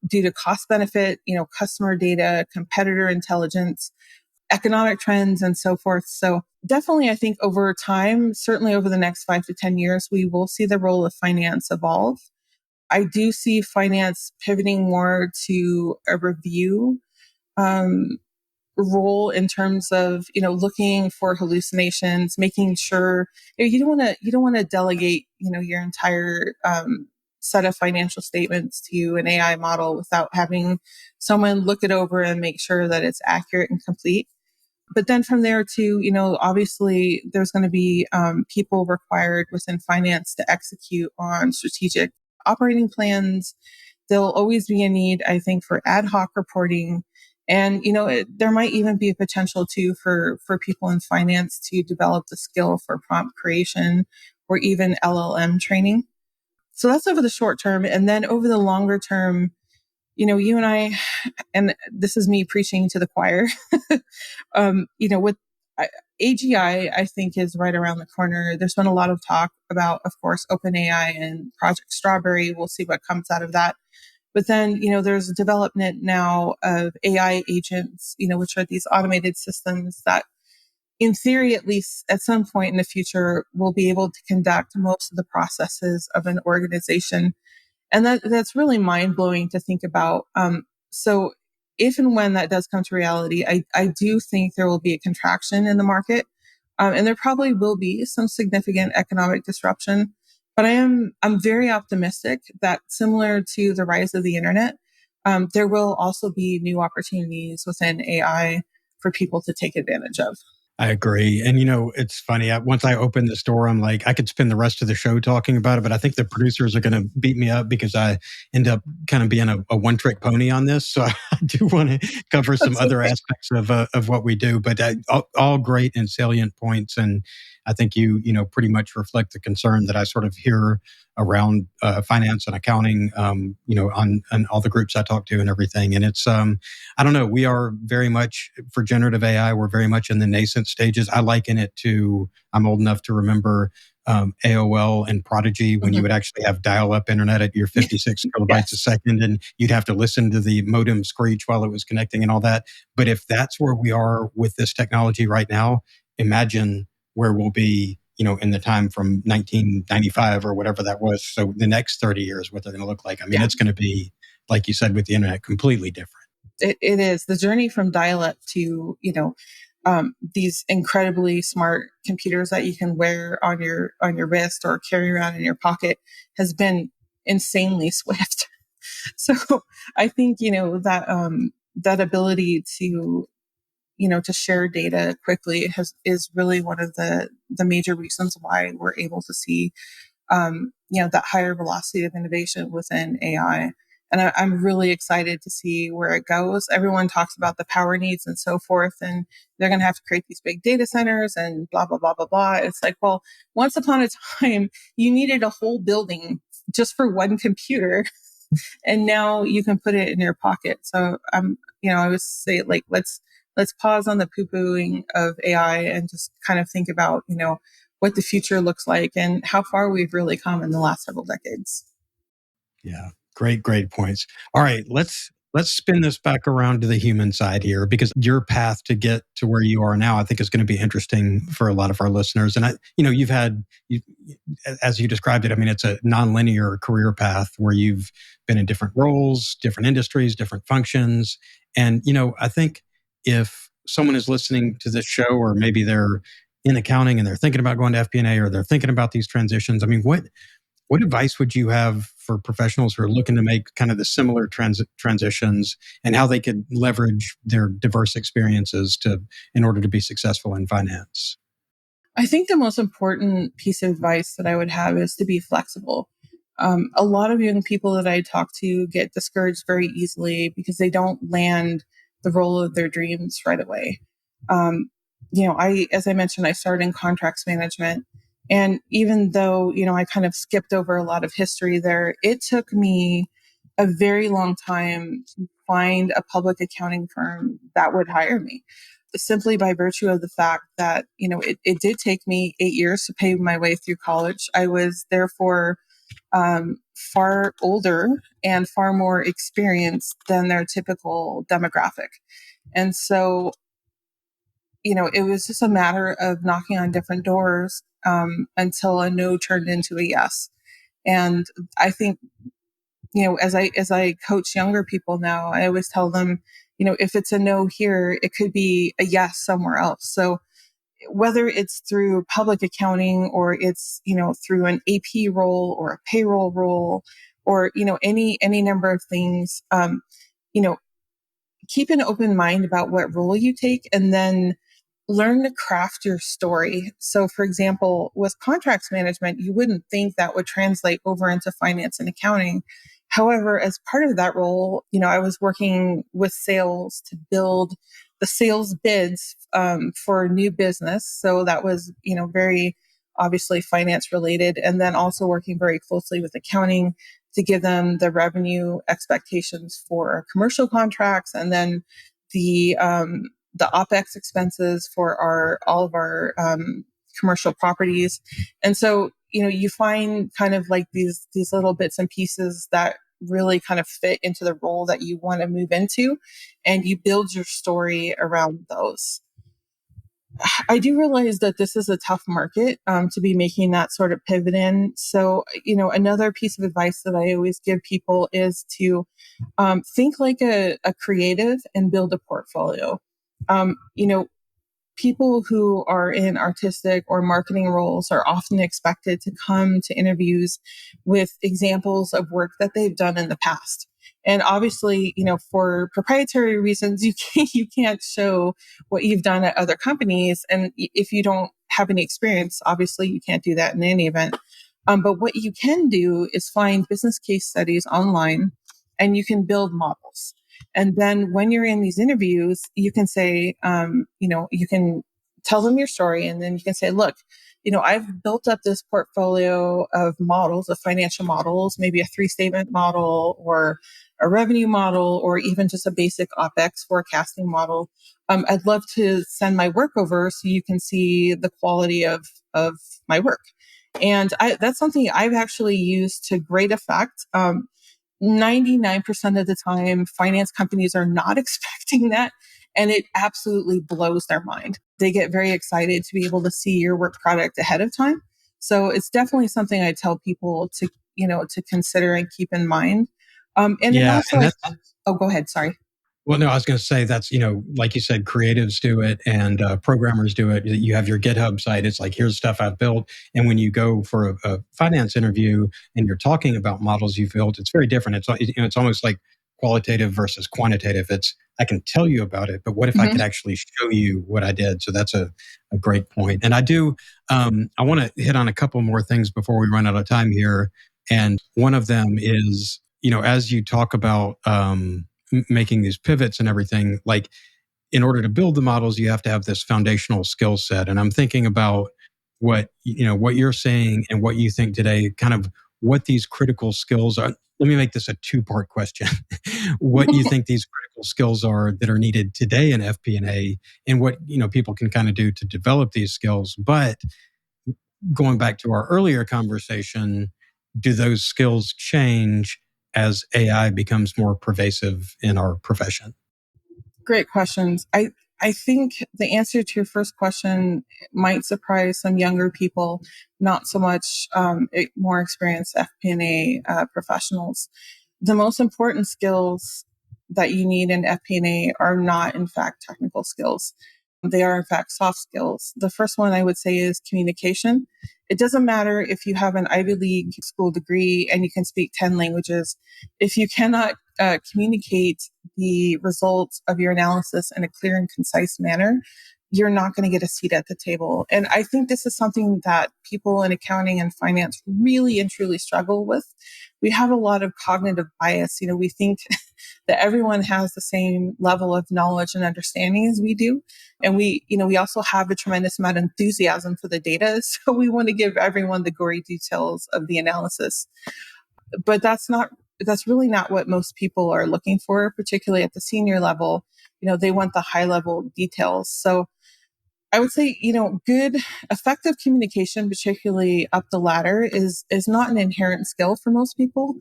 due to cost benefit, customer data, competitor intelligence, economic trends, and so forth. So definitely, I think over time, certainly over the next 5 to 10 years, we will see the role of finance evolve. I do see finance pivoting more to a review role in terms of, looking for hallucinations, making sure you don't want to delegate, your entire set of financial statements to an AI model without having someone look it over and make sure that it's accurate and complete. But then from there too, obviously there's going to be people required within finance to execute on strategic operating plans. There'll always be a need, I think, for ad hoc reporting. And, there might even be a potential too for people in finance to develop the skill for prompt creation or even LLM training. So that's over the short term. And then over the longer term, you and I, and this is me preaching to the choir, with AGI, I think is right around the corner. There's been a lot of talk about, of course, OpenAI and Project Strawberry. We'll see what comes out of that. But then, there's a development now of AI agents, which are these automated systems that, in theory, at least at some point in the future, will be able to conduct most of the processes of an organization. And that's really mind blowing to think about. So if and when that does come to reality, I do think there will be a contraction in the market. And there probably will be some significant economic disruption. But I'm very optimistic that, similar to the rise of the internet, there will also be new opportunities within AI for people to take advantage of. I agree. And, it's funny. Once I open this door, I'm like, I could spend the rest of the show talking about it, but I think the producers are going to beat me up because I end up kind of being a one-trick pony on this. So I do want to cover some That's other okay. aspects of what we do, but all great and salient points. And I think you pretty much reflect the concern that I sort of hear around finance and accounting, on all the groups I talk to and everything. And it's, I don't know, we are very much for generative AI. We're very much in the nascent stages. I liken it to, I'm old enough to remember AOL and Prodigy when you would actually have dial-up internet at your 56 kilobytes a Yes. second, and you'd have to listen to the modem screech while it was connecting and all that. But if that's where we are with this technology right now, imagine where we'll be, in the time from 1995 or whatever that was. So the next 30 years, what they're going to look like. I mean, Yeah. it's going to be, like you said, with the internet, completely different. It is the journey from dial-up to, these incredibly smart computers that you can wear on your wrist or carry around in your pocket has been insanely swift. So I think, that ability to, to share data quickly is really one of the major reasons why we're able to see, that higher velocity of innovation within AI. And I'm really excited to see where it goes. Everyone talks about the power needs and so forth, and they're going to have to create these big data centers and blah, blah, blah, blah, blah. It's like, well, once upon a time, you needed a whole building just for one computer. And now you can put it in your pocket. So I always say, like, let's pause on the poo-pooing of AI and just kind of think about, what the future looks like and how far we've really come in the last several decades. Yeah. Great points. All right, let's Let's spin this back around to the human side here, because your path to get to where you are now, I think, is going to be interesting for a lot of our listeners. And you've had, as you described it, I mean, it's a nonlinear career path where you've been in different roles, different industries, different functions. And, I think if someone is listening to this show, or maybe they're in accounting and they're thinking about going to FP&A, or they're thinking about these transitions, I mean, what advice would you have for professionals who are looking to make kind of the similar transitions, and how they could leverage their diverse experiences in order to be successful in finance? I think the most important piece of advice that I would have is to be flexible. A lot of young people that I talk to get discouraged very easily because they don't land the role of their dreams right away. As I mentioned, I started in contracts management. And even though, I kind of skipped over a lot of history there, it took me a very long time to find a public accounting firm that would hire me, simply by virtue of the fact that, it did take me 8 years to pay my way through college. I was therefore far older and far more experienced than their typical demographic. And so, it was just a matter of knocking on different doors until a no turned into a yes. And I think, as I coach younger people now, I always tell them, if it's a no here, it could be a yes somewhere else. So whether it's through public accounting, or it's, through an AP role or a payroll role, or, any number of things, you know, keep an open mind about what role you take, and then learn to craft your story. So, for example, with contracts management, you wouldn't think that would translate over into finance and accounting. However, as part of that role, I was working with sales to build the sales bids for new business. So that was, very obviously finance related. And then also working very closely with accounting to give them the revenue expectations for commercial contracts, and then the OPEX expenses for all of our commercial properties. And so, you find kind of like these little bits and pieces that really kind of fit into the role that you want to move into, and you build your story around those. I do realize that this is a tough market to be making that sort of pivot in. So, another piece of advice that I always give people is to think like a creative and build a portfolio. Um, you know, People who are in artistic or marketing roles are often expected to come to interviews with examples of work that they've done in the past. And obviously, for proprietary reasons, you can't show what you've done at other companies. And if you don't have any experience, obviously you can't do that in any event. But what you can do is find business case studies online, and you can build models. And then when you're in these interviews, you can say, you can tell them your story, and then you can say, look, I've built up this portfolio of models, of financial models, maybe a 3-statement model, or a revenue model, or even just a basic OPEX forecasting model. I'd love to send my work over so you can see the quality of my work. And that's something I've actually used to great effect. 99% of the time, finance companies are not expecting that. And it absolutely blows their mind. They get very excited to be able to see your work product ahead of time. So it's definitely something I tell people to consider and keep in mind. And then Yeah, also, and that's oh, go ahead. Sorry. well, no, I was going to say that's, like you said, creatives do it, and programmers do it. You have your GitHub site. It's like, here's stuff I've built. And when you go for a finance interview and you're talking about models you've built, it's very different. It's almost like qualitative versus quantitative. I can tell you about it, but what if I could actually show you what I did? So that's a great point. And I want to hit on a couple more things before we run out of time here. And one of them is, as you talk about making these pivots and everything, like, in order to build the models, you have to have this foundational skill set. And I'm thinking about what you're saying and what you think today, kind of what these critical skills are. Let me make this a 2-part question. What you think these critical skills are that are needed today in FP&A, and what people can kind of do to develop these skills. But going back to our earlier conversation, do those skills change as AI becomes more pervasive in our profession? Great questions. I think the answer to your first question might surprise some younger people, not so much more experienced FP&A professionals. The most important skills that you need in FP&A are not, in fact, technical skills. They are, in fact, soft skills. The first one I would say is communication. It doesn't matter if you have an Ivy League school degree and you can speak 10 languages. If you cannot communicate the results of your analysis in a clear and concise manner, you're not going to get a seat at the table. And I think this is something that people in accounting and finance really and truly struggle with. We have a lot of cognitive bias. We think that everyone has the same level of knowledge and understanding as we do. And we also have a tremendous amount of enthusiasm for the data. So we want to give everyone the gory details of the analysis. But that's really not what most people are looking for, particularly at the senior level. They want the high level details. So I would say, good, effective communication, particularly up the ladder, is not an inherent skill for most people.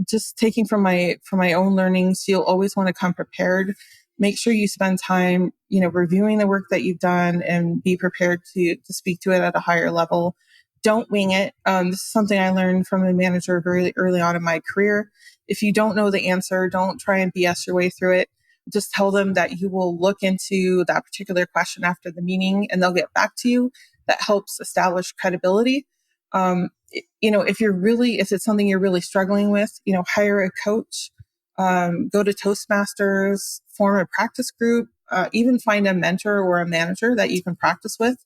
Just taking from my own learnings, you'll always want to come prepared. Make sure you spend time, reviewing the work that you've done and be prepared to speak to it at a higher level. Don't wing it. This is something I learned from a manager very early on in my career. If you don't know the answer, don't try and BS your way through it. Just tell them that you will look into that particular question after the meeting and they'll get back to you. That helps establish credibility. If it's something you're really struggling with, hire a coach, go to Toastmasters, form a practice group, even find a mentor or a manager that you can practice with.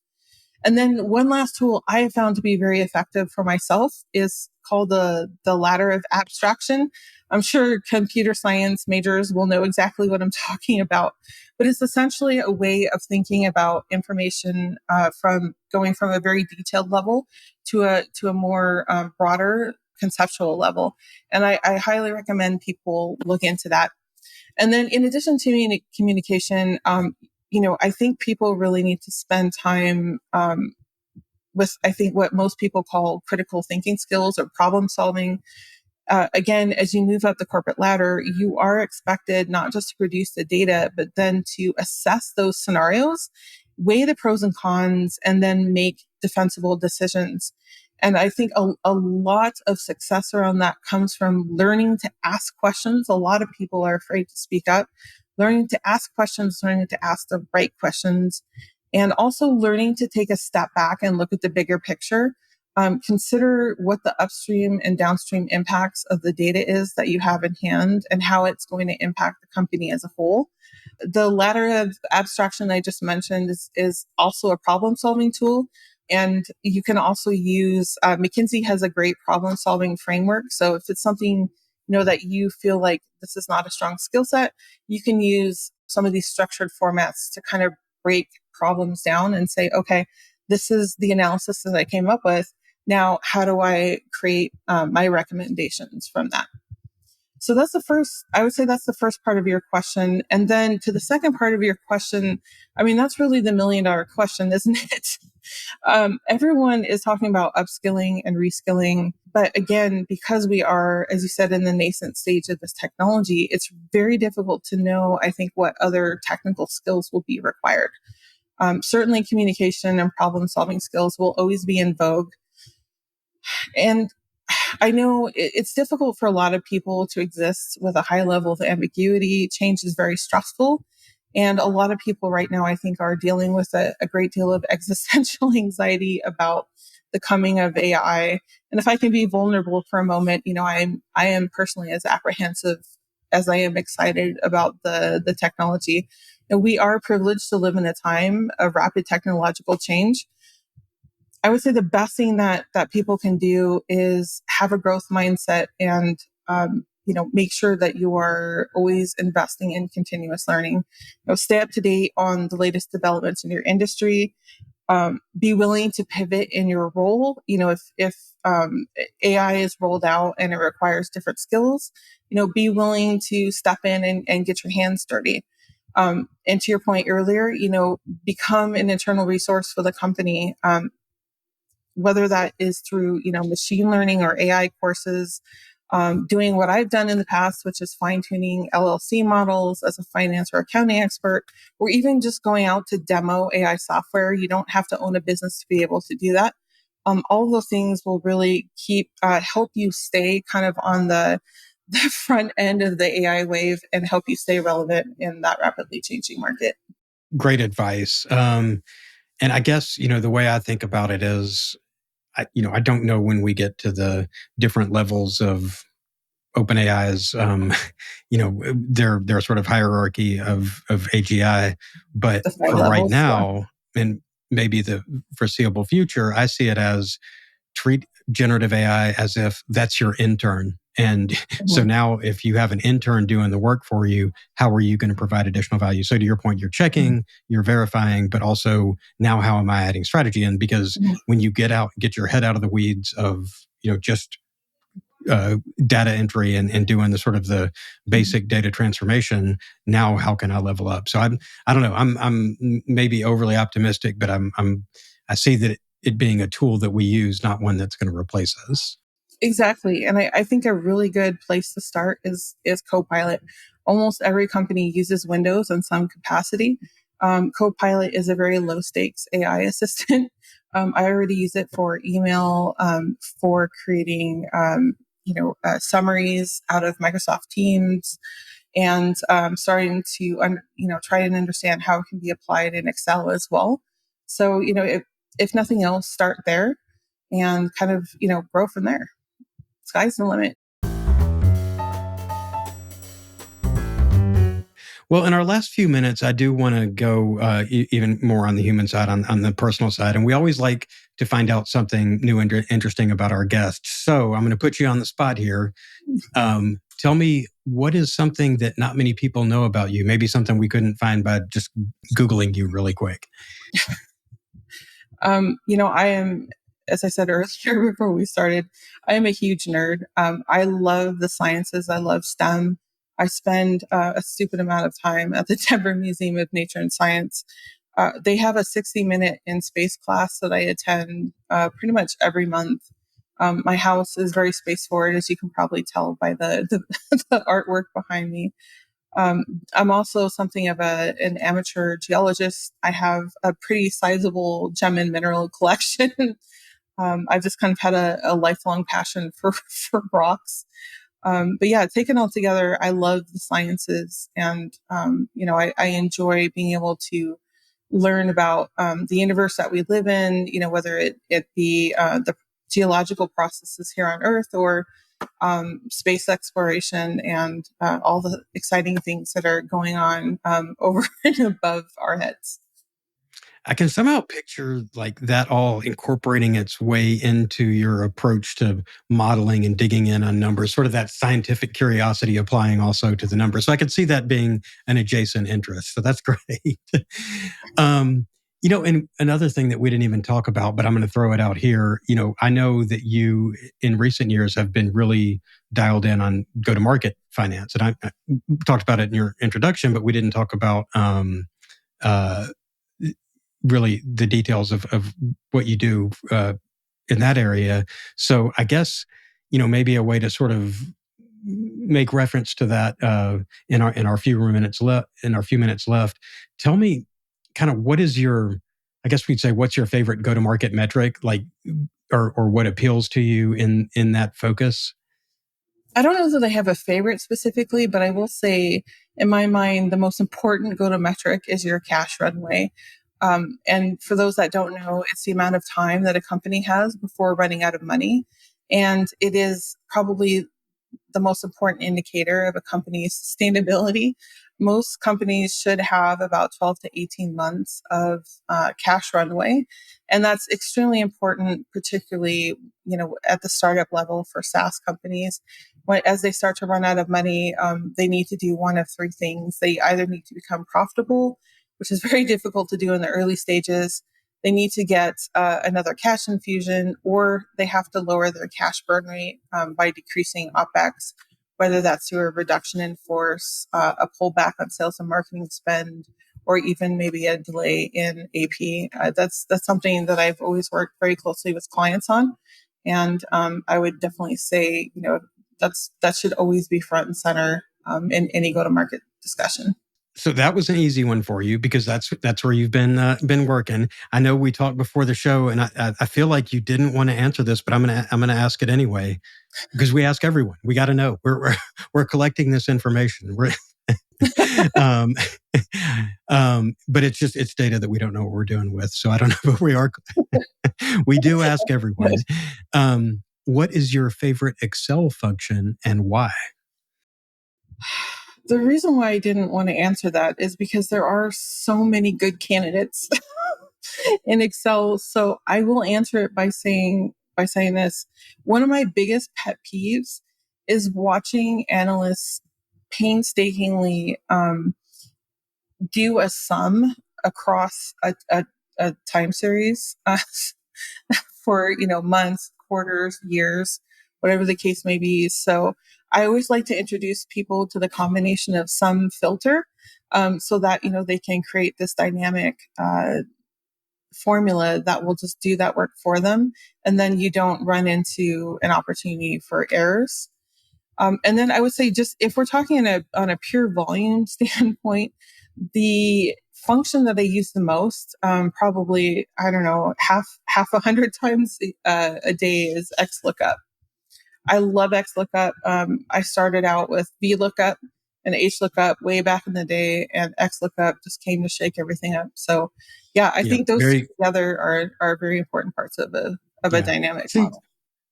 And then one last tool I have found to be very effective for myself is called the ladder of abstraction. I'm sure computer science majors will know exactly what I'm talking about, but it's essentially a way of thinking about information from going from a very detailed level to a more broader conceptual level. And I highly recommend people look into that. And then in addition to communication, I think people really need to spend time with, I think, what most people call critical thinking skills or problem solving. Again, as you move up the corporate ladder, you are expected not just to produce the data, but then to assess those scenarios, weigh the pros and cons, and then make defensible decisions. And I think a lot of success around that comes from learning to ask questions. A lot of people are afraid to speak up. Learning to ask questions, learning to ask the right questions, and also learning to take a step back and look at the bigger picture. Consider what the upstream and downstream impacts of the data is that you have in hand and how it's going to impact the company as a whole. The ladder of abstraction I just mentioned is also a problem solving tool. And you can also use, McKinsey has a great problem solving framework. So if it's something, that you feel like this is not a strong skill set, you can use some of these structured formats to kind of break problems down and say, okay, this is the analysis that I came up with. Now, how do I create my recommendations from that? So I would say that's the first part of your question. And then to the second part of your question, that's really the $1 million question, isn't it? Everyone is talking about upskilling and reskilling. But again, because we are, as you said, in the nascent stage of this technology, it's very difficult to know, I think, what other technical skills will be required. Certainly communication and problem solving skills will always be in vogue. And I know it's difficult for a lot of people to exist with a high level of ambiguity. Change is very stressful. And a lot of people right now, I think, are dealing with a great deal of existential anxiety about the coming of AI. And if I can be vulnerable for a moment, I am personally as apprehensive as I am excited about the technology. And we are privileged to live in a time of rapid technological change. I would say the best thing that people can do is have a growth mindset and, make sure that you are always investing in continuous learning. Stay up to date on the latest developments in your industry. Be willing to pivot in your role. If AI is rolled out and it requires different skills, be willing to step in and get your hands dirty. And to your point earlier, become an internal resource for the company. whether that is through, machine learning or AI courses, doing what I've done in the past, which is fine tuning LLC models as a finance or accounting expert, or even just going out to demo AI software. You don't have to own a business to be able to do that. All of those things will really help you stay kind of on the front end of the AI wave and help you stay relevant in that rapidly changing market. Great advice. And I guess, the way I think about it is, I don't know when we get to the different levels of OpenAI's, their sort of hierarchy of AGI. But The five for right levels. now, and maybe the foreseeable future, I see it as treat generative AI as if that's your intern. And so now if you have an intern doing the work for you, how are you going to provide additional value? So to your point, you're checking, you're verifying, but also now how am I adding strategy in? Because when you get your head out of the weeds of, just data entry and doing the sort of the basic data transformation, now how can I level up? So I don't know, I'm maybe overly optimistic, but I see that it being a tool that we use, not one that's going to replace us. Exactly. And I think a really good place to start is Copilot. Almost every company uses Windows in some capacity. Copilot is a very low stakes AI assistant. I already use it for email, for creating, summaries out of Microsoft Teams, and starting to, try and understand how it can be applied in Excel as well. So, if nothing else, start there and kind of, grow from there. Sky's the limit. Well, in our last few minutes, I do want to go even more on the human side, on the personal side. And we always like to find out something new and interesting about our guests. So I'm going to put you on the spot here. Tell me, what is something that not many people know about you? Maybe something we couldn't find by just Googling you really quick. I am, as I said earlier before we started, I am a huge nerd. I love the sciences. I love STEM. I spend a stupid amount of time at the Denver Museum of Nature and Science. They have a 60-minute in space class that I attend pretty much every month. My house is very space forward, as you can probably tell by the artwork behind me. I'm also something of an amateur geologist. I have a pretty sizable gem and mineral collection. I've just kind of had a lifelong passion for rocks. But yeah, taken all together, I love the sciences, and I enjoy being able to learn about the universe that we live in. Whether it be the geological processes here on Earth, or space exploration, and all the exciting things that are going on over and above our heads. I can somehow picture like that all incorporating its way into your approach to modeling and digging in on numbers, sort of that scientific curiosity applying also to the numbers. So I could see that being an adjacent interest. So that's great. And another thing that we didn't even talk about, but I'm going to throw it out here. I know that you in recent years have been really dialed in on go-to-market finance. And I talked about it in your introduction, but we didn't talk about really the details of what you do in that area. So I guess, maybe a way to sort of make reference to that in our few minutes left. Tell me kind of what is I guess we'd say, what's your favorite go-to-market metric, like, or what appeals to you in that focus? I don't know that I have a favorite specifically, but I will say, in my mind, the most important go-to metric is your cash runway. And for those that don't know, it's the amount of time that a company has before running out of money. And it is probably the most important indicator of a company's sustainability. Most companies should have about 12 to 18 months of cash runway. And that's extremely important, particularly, at the startup level for SaaS companies. As they start to run out of money, they need to do one of three things. They either need to become profitable, which is very difficult to do in the early stages. They need to get another cash infusion, or they have to lower their cash burn rate by decreasing OPEX, whether that's through a reduction in force, a pullback on sales and marketing spend, or even maybe a delay in AP. That's something that I've always worked very closely with clients on. And I would definitely say, that should always be front and center in any go-to-market discussion. So that was an easy one for you because that's where you've been working. I know we talked before the show, and I feel like you didn't want to answer this, but I'm gonna ask it anyway because we ask everyone. We got to know. We're collecting this information. Um, but it's data that we don't know what we're doing with. So I don't know, but we do ask everyone. What is your favorite Excel function and why? The reason why I didn't want to answer that is because there are so many good candidates in Excel. So I will answer it by saying this. One of my biggest pet peeves is watching analysts painstakingly do a sum across a time series for months, quarters, years, whatever the case may be. So I always like to introduce people to the combination of sum filter, so that they can create this dynamic formula that will just do that work for them, and then you don't run into an opportunity for errors. And then I would say, just if we're talking on a pure volume standpoint, the function that I use the most, probably, I don't know, half 100 times a day is XLOOKUP. I love XLOOKUP. I started out with VLOOKUP and HLOOKUP way back in the day, and XLOOKUP just came to shake everything up. So, yeah, I think those two together are very important parts of a dynamic model.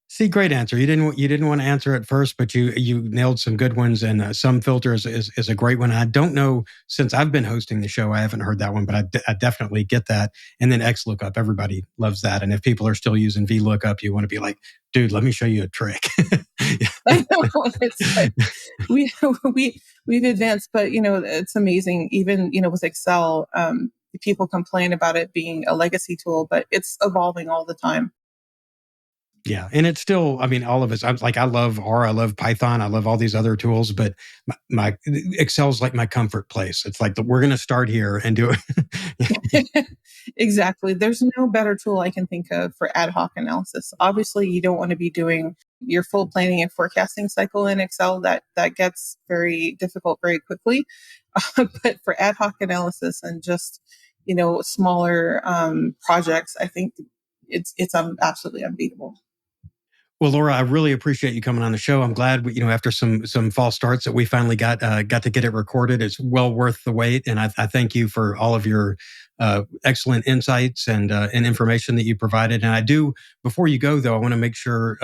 See, great answer. You didn't want to answer it first, but you nailed some good ones, and some filters is a great one. I don't know, since I've been hosting the show, I haven't heard that one, but I definitely get that. And then XLOOKUP, everybody loves that. And if people are still using VLOOKUP, you want to be like, dude, let me show you a trick. I know, it's like we've advanced, but it's amazing. Even with Excel, people complain about it being a legacy tool, but it's evolving all the time. Yeah. And it's still, I mean, all of us, I love R, I love Python, I love all these other tools, but my Excel's like my comfort place. It's like we're going to start here and do it. Exactly. There's no better tool I can think of for ad hoc analysis. Obviously, you don't want to be doing your full planning and forecasting cycle in Excel. That gets very difficult very quickly. But for ad hoc analysis and just, smaller projects, I think it's absolutely unbeatable. Well, Laura, I really appreciate you coming on the show. I'm glad we, after some false starts, that we finally got to get it recorded. It's well worth the wait, and I thank you for all of your excellent insights and information that you provided. And I do, before you go though, I want to make sure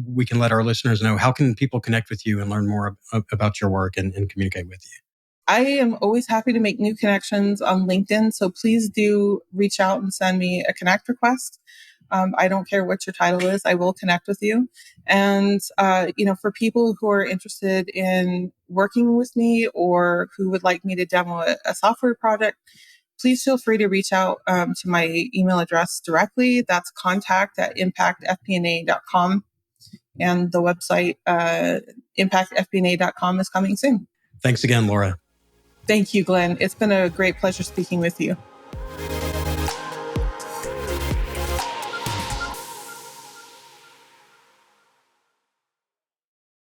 we can let our listeners know, how can people connect with you and learn more about your work and communicate with you. I am always happy to make new connections on LinkedIn, so please do reach out and send me a connect request. I don't care what your title is, I will connect with you. And, for people who are interested in working with me or who would like me to demo a software project, please feel free to reach out to my email address directly. That's contact@impactfpna.com. And the website, impactfpna.com, is coming soon. Thanks again, Laura. Thank you, Glenn. It's been a great pleasure speaking with you.